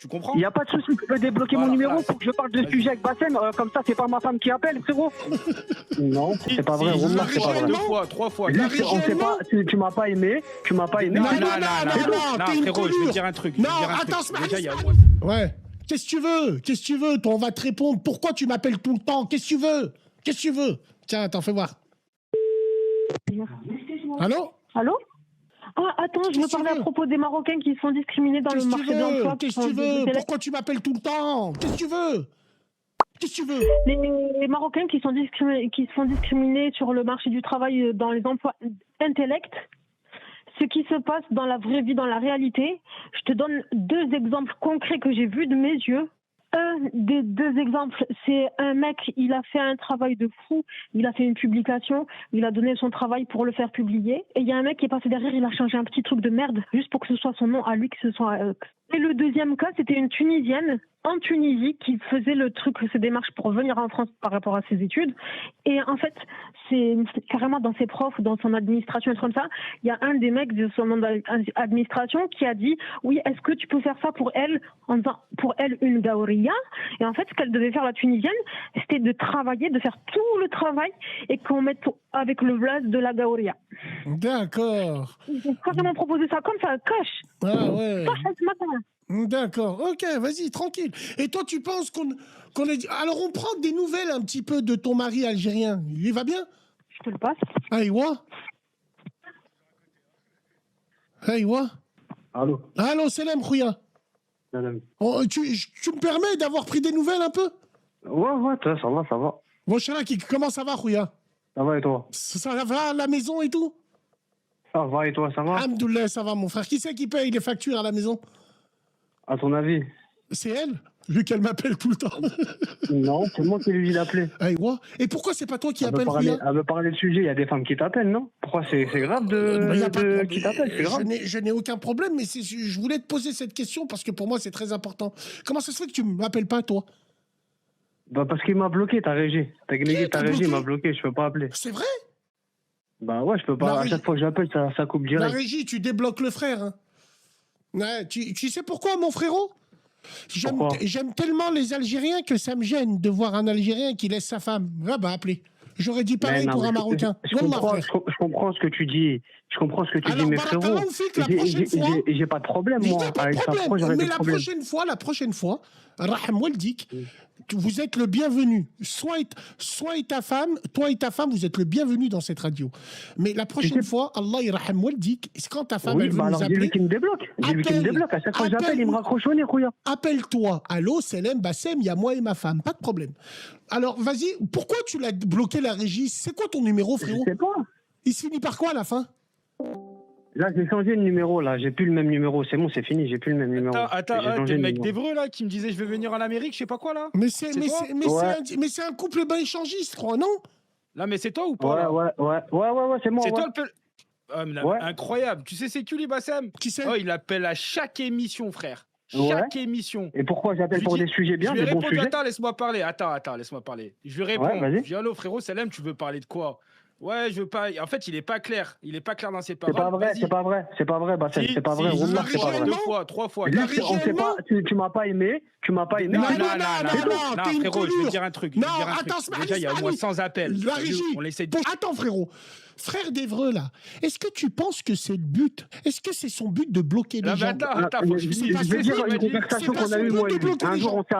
Tu comprends? Il n'y a pas de souci, tu peux débloquer mon numéro pour que je parle de sujet avec Bassem. Comme ça, c'est pas ma femme qui appelle, frérot. Non, c'est pas vrai. Wallah, c'est pas vrai. 2 fois, 3 fois. Juste, on sait pas, tu m'as pas aimé. Tu m'as pas aimé. Non, frérot, je vais te dire un truc. Non, attends, Déjà, il y a ouais. Qu'est-ce que tu veux? Qu'est-ce que tu veux? Toi, on va te répondre. Pourquoi tu m'appelles tout le temps? Qu'est-ce que tu veux? Qu'est-ce que tu veux? Tiens, attends, fais voir. Allô? Allô? Ah, attends, je veux parler à propos des Marocains qui se font discriminer dans le marché de l'emploi. Qu'est-ce que tu veux? Pourquoi tu m'appelles tout le temps? Qu'est-ce que tu veux? Qu'est-ce que tu veux? Les Marocains qui se font discriminer sur le marché du travail dans les emplois intellects. Ce qui se passe dans la vraie vie, dans la réalité. Je te donne 2 exemples concrets que j'ai vus de mes yeux. Un des 2 exemples, c'est un mec, il a fait un travail de fou, il a fait une publication, il a donné son travail pour le faire publier. Et il y a un mec qui est passé derrière, il a changé un petit truc de merde, juste pour que ce soit son nom à lui, que ce soit... Et le deuxième cas, c'était une Tunisienne en Tunisie qui faisait le truc, ses démarches pour venir en France par rapport à ses études. Et en fait, c'est carrément dans ses profs, dans son administration, et comme ça, il y a un des mecs de son administration qui a dit « Oui, est-ce que tu peux faire ça pour elle, en disant pour elle une gaouria ?» Et en fait, ce qu'elle devait faire, la Tunisienne, c'était de travailler, de faire tout le travail et qu'on mette avec le blaze de la gaouria. D'accord. Ils ont carrément proposé ça comme ça, cash. Ah ouais. Cash ce matin. D'accord, ok, vas-y, tranquille. Et toi, tu penses qu'on est... Alors, on prend des nouvelles un petit peu de ton mari algérien. Il va bien? Je te le passe. Aïwa. Aïwa. Allô? Allô, Selem Khouya. Tu me permets d'avoir pris des nouvelles un peu? Ouais, ça va, ça va. Bon, Chalaki, comment ça va, Khouya? Ça va et toi? Ça va à la maison et tout? Ça va et toi, ça va? Alhamdoulilah, ça va, mon frère. Qui c'est qui paye les factures à la maison? À ton avis? C'est elle? Vu qu'elle m'appelle tout le temps. Non, c'est moi qui lui ai d'appeler. Aïwa. Et pourquoi c'est pas toi qui Elle appelle, Khouya? Elle veut parler de sujet, il y a des femmes qui t'appellent, non? Pourquoi c'est grave qui t'appellent, c'est grave? Je n'ai aucun problème, mais je voulais te poser cette question parce que pour moi c'est très important. Comment ça se fait que tu m'appelles pas, toi? Bah parce qu'il m'a bloqué, ta régie. Ta régie, il m'a bloqué, je peux pas appeler. C'est vrai? Bah ouais, je peux pas. À chaque fois que j'appelle, ça coupe direct. La régie, tu débloques le frère. Hein. Ouais, tu sais pourquoi, mon frérot? J'aime tellement les Algériens que ça me gêne de voir un Algérien qui laisse sa femme. Ah bah, appelez. J'aurais dit pareil pour un Marocain. Je comprends ce que tu dis. Je comprends ce que tu dis, mais frérot, j'ai pas de problème, moi. Avec ça, mais la prochaine fois, Raham Waldik, vous êtes le bienvenu. Soit ta femme, toi et ta femme, vous êtes le bienvenu dans cette radio. Mais la prochaine fois, Allah Raham Waldik, quand ta femme, elle veut nous appeler... J'ai vu qu'il me débloque. À chaque fois que j'appelle, il me raccroche au nez, Khouya. Appelle-toi. Allô, Selem, Bassem, il y a moi et ma femme. Pas de problème. Alors, vas-y, pourquoi tu l'as bloqué, la régie? C'est quoi ton numéro, frérot? Je sais pas. Il se finit par quoi à la fin? Là, j'ai changé de numéro, là. J'ai plus le même numéro. C'est bon, c'est fini. J'ai plus le même numéro. Attends, t'es le mec d'Evreux, là, qui me disait je vais venir en Amérique, je sais pas quoi, là. Mais c'est un couple ben échangiste, je crois, non? Là, mais c'est toi ou pas? Ouais, c'est moi. C'est toi le incroyable. Tu sais, c'est qui, lui, Bassem? Qui c'est? Oh, il appelle à chaque émission, frère. Chaque émission. Et pourquoi j'appelle pour des sujets bien, des bons sujets? Attends, laisse-moi parler. Attends, laisse-moi parler. Je lui réponds. Je dis, allô, frérot, Salem, tu veux parler de quoi? Ouais, je veux pas. En fait, il est pas clair. Il est pas clair dans ses paroles. C'est pas vrai, Bassem. C'est pas vrai. Wallah, c'est pas vrai. 2 fois, 3 fois. On sait pas. Tu m'as pas aimé. Non, frérot, je vais te dire un truc. Non, attends, déjà, il y a au moins 100 appels. La régie. Attends, frérot. Frère d'Evreux, là, est-ce que tu penses que c'est le but? Est-ce que c'est son but de bloquer les gens? Attends, faut que je finisse. Je vais dire une conversation qu'on a eue, moi et lui. Un jour, on s'est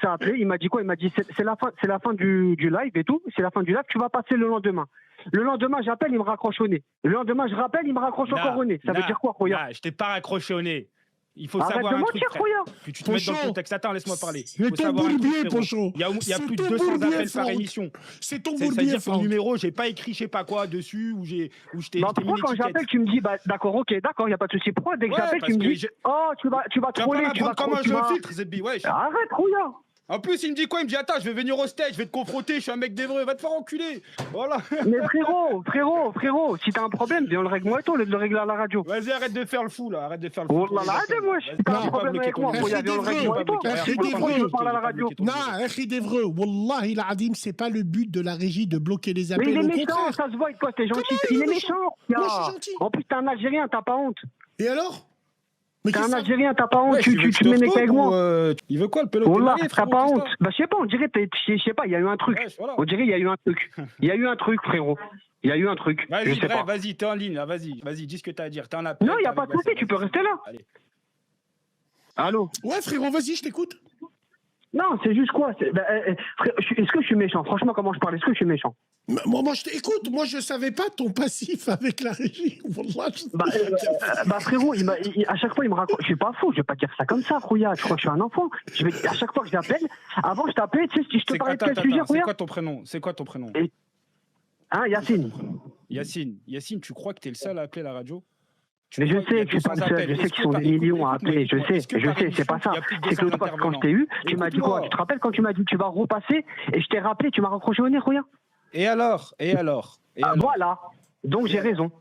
appelé, il m'a dit quoi? Il m'a dit, c'est la fin du live et tout, c'est la fin du live, tu vas passer le lendemain. Le lendemain, j'appelle, il me raccroche au nez. Le lendemain, je rappelle, il me raccroche encore au nez. Ça veut dire quoi, Khouya? Je t'ai pas raccroché au nez. Il faut Arrête savoir de un mentir, truc, Khouya. Puis tu te mets dans le contexte. Attends, laisse-moi parler. C'est ton bourbier, Pochon. Il y a plus de 200 appels par émission. C'est ton bourbier. bourbier, C'est ton numéro, j'ai pas écrit je sais pas quoi dessus, ou je t'ai mis pourquoi quand j'appelle, tu me dis, bah d'accord, ok, d'accord, il n'y a pas de souci. Pourquoi dès que j'appelle, tu me dis, oh, tu vas troller, tu vas comment je filtre, Zedbi, wesh. Arrête, Khouya. En plus, il me dit quoi? Il me dit attends, je vais venir au stage, je vais te confronter, je suis un mec d'Evreux, va te faire enculer. Voilà. Mais frérot, si t'as un problème, viens le règle moi et toi, au lieu de le régler à la radio. Vas-y, arrête de faire le fou là, arrête de faire le fou. Oh là là, arrête-moi, si t'as un problème avec moi, viens le règle moi et toi. Je parle à la radio. Non, Akhi d'Evreux, Wallahi l'Adim, c'est pas le but de la régie de bloquer les appels. Mais il est méchant, ça se voit avec toi, t'es gentil. Il est méchant. Moi, je suis gentil. En plus, t'es un Algérien, t'as pas honte. Et alors? T'es un Algérien, t'as pas honte, tu mets les avec moi. Il veut quoi le peloton? Wallah, t'as pas honte. Bah, je sais pas, on dirait, je sais pas, il y a eu un truc. On dirait, il y a eu un truc. Il y a eu un truc, frérot. Il y a eu un truc. Vas-y, t'es en ligne, vas-y, dis ce que t'as à dire. T'es en appel. Non, il n'y a pas de souci, tu peux rester là. Allez. Allô? Ouais, frérot, vas-y, je t'écoute. Non, c'est juste quoi? Est-ce que je suis méchant? Franchement, comment je parle? Est-ce que je suis méchant? Moi, écoute, moi, je savais pas ton passif avec la régie. Frérot, à chaque fois, il me raconte. Je suis pas fou, je vais pas dire ça comme ça, Rouya. Je crois que je suis un enfant. À chaque fois que j'appelle, avant, je t'appelais, tu sais, si je te parlais de quel sujet, Rouya? C'est quoi ton prénom? Hein, Yacine. Yacine, tu crois que t'es le seul à appeler la radio? Mais je sais que je suis pas le seul, je sais qu'ils sont des millions à appeler, je sais, c'est pas ça. C'est que l'autre fois, quand je t'ai eu, tu m'as dit quoi? Tu te rappelles quand tu m'as dit tu vas repasser et je t'ai rappelé, tu m'as raccroché au nez, Rouya? Et alors Voilà, donc j'ai raison.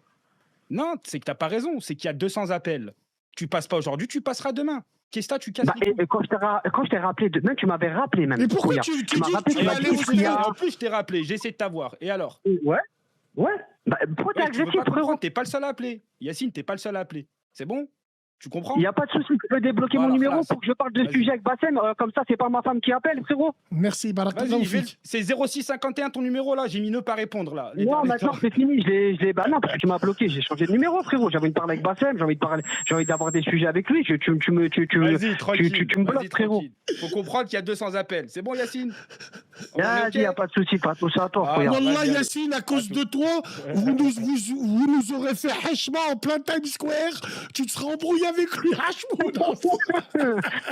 Non, c'est que t'as pas raison, c'est qu'il y a 200 appels. Tu passes pas aujourd'hui, tu passeras demain. Qu'est-ce que tu casses les couilles? Quand je t'ai rappelé, même tu m'avais rappelé même. Mais pourquoi tu dis que tu vas aller En plus, je t'ai rappelé, j'ai essayé de t'avoir. Et alors? Ouais. Pourquoi t'es agressif, frérot? T'es pas le seul à appeler. Yacine, t'es pas le seul à appeler. C'est bon? Tu comprends? Il n'y a pas de souci, tu peux débloquer mon numéro pour que je parle de sujet avec Bassem. Comme ça, c'est pas ma femme qui appelle, frérot. Merci, Barakallah. C'est 0651 ton numéro là, j'ai mis ne pas répondre là. Non, maintenant c'est fini, non, parce que tu m'as bloqué, j'ai changé de numéro, frérot. J'ai envie de parler avec Bassem, j'ai envie d'avoir des sujets avec lui. Tu me bloques, frérot. Faut comprendre qu'il y a 200 appels. C'est bon, Yacine? Il n'y a pas de souci, pas tout ça à toi. Wallah, Yacine, à cause de toi, vous nous aurez fait hachma en plein Times Square. Tu te seras embrouillé avec lui,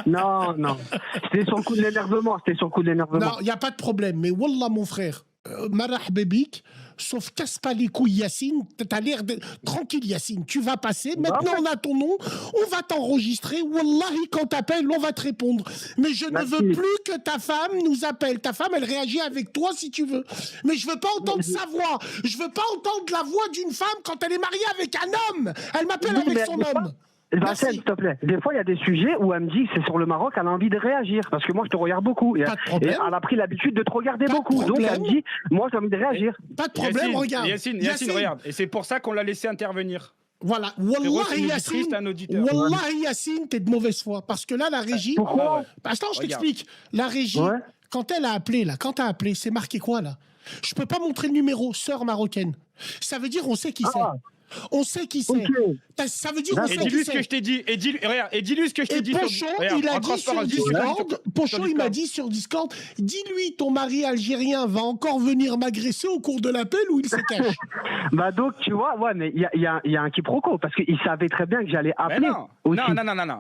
Non, c'était sur le coup de l'énervement, Non, il n'y a pas de problème, mais wallah, mon frère, Marah Bébik, sauf casse pas les couilles, Yacine, t'as l'air de... Tranquille, Yacine, tu vas passer, maintenant on a ton nom, on va t'enregistrer, wallahi, quand t'appelles, on va te répondre. Mais je ne veux plus que ta femme nous appelle. Ta femme, elle réagit avec toi si tu veux. Mais je veux pas entendre sa voix. Je veux pas entendre la voix d'une femme quand elle est mariée avec un homme. Elle m'appelle avec son homme. Bassem, s'il te plaît. Des fois, il y a des sujets où elle me dit que c'est sur le Maroc, elle a envie de réagir. Parce que moi, je te regarde beaucoup. Et elle a pris l'habitude de te regarder beaucoup. Donc, elle me dit, moi, j'ai envie de réagir. Pas de problème, regarde. Yacine, regarde. Et c'est pour ça qu'on l'a laissé intervenir. Voilà. Wallahi, Yacine, t'es de mauvaise foi. Parce que là, la régie... Pourquoi? Attends, je t'explique. La régie, quand elle a appelé, là, quand t'as appelé, c'est marqué quoi, là? Je peux pas montrer le numéro, sœur marocaine. Ça veut dire, on sait qui c'est. On sait qui c'est. Ça veut dire on sait qui c'est. Et dis-lui ce que je t'ai dit. Et dis-lui ce que je t'ai dit. Pochon, il a dit sur Discord. Pochon, il m'a dit sur Discord. Dis-lui, ton mari algérien va encore venir m'agresser au cours de l'appel ou il se cache. Donc tu vois, mais il y a un quiproquo parce qu'il savait très bien que j'allais appeler. Non.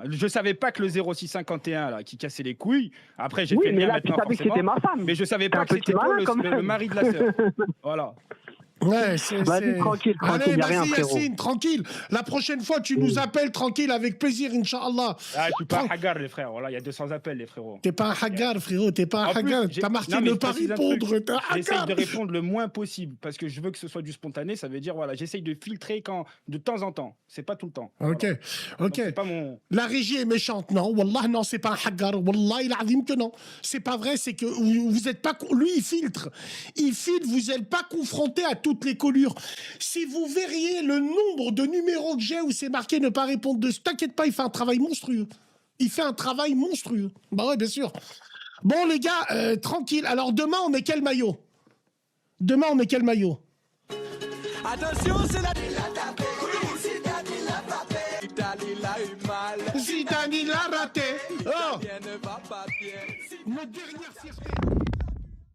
Je savais pas que le 0651 là qui cassait les couilles. Après j'ai fait le lien maintenant. Tu savais que c'était ma femme. Mais je savais pas que c'était le mari de la sœur. Voilà. Ouais, vas-y, tranquille, allez, y a rien, Yacine, tranquille. La prochaine fois, tu nous appelles tranquille, avec plaisir, Inch'Allah. Ah, tu pas un hagar, les frères. Voilà, il y a 200 appels, les frérots. T'es pas un hagar, frérot, t'es pas un hagar. T'as marqué ne pas répondre, t'es un hagar. J'essaye de répondre le moins possible, parce que je veux que ce soit du spontané. Ça veut dire, voilà, j'essaye de filtrer de temps en temps. C'est pas tout le temps. Ok. C'est pas mon... La régie est méchante, non. Wallah, non, c'est pas un hagar. Wallah, il a dit que non. C'est pas vrai, c'est que vous êtes pas... Lui, il filtre. Vous n'êtes pas confronté à toutes les collures. Si vous verriez le nombre de numéros que j'ai où c'est marqué ne pas répondre de... T'inquiète pas, il fait un travail monstrueux. Bah ouais, bien sûr. Bon, les gars, tranquille. Alors, demain, on met quel maillot? Attention, c'est la... Zidane, il a raté. Oh. Notre dernière fierté.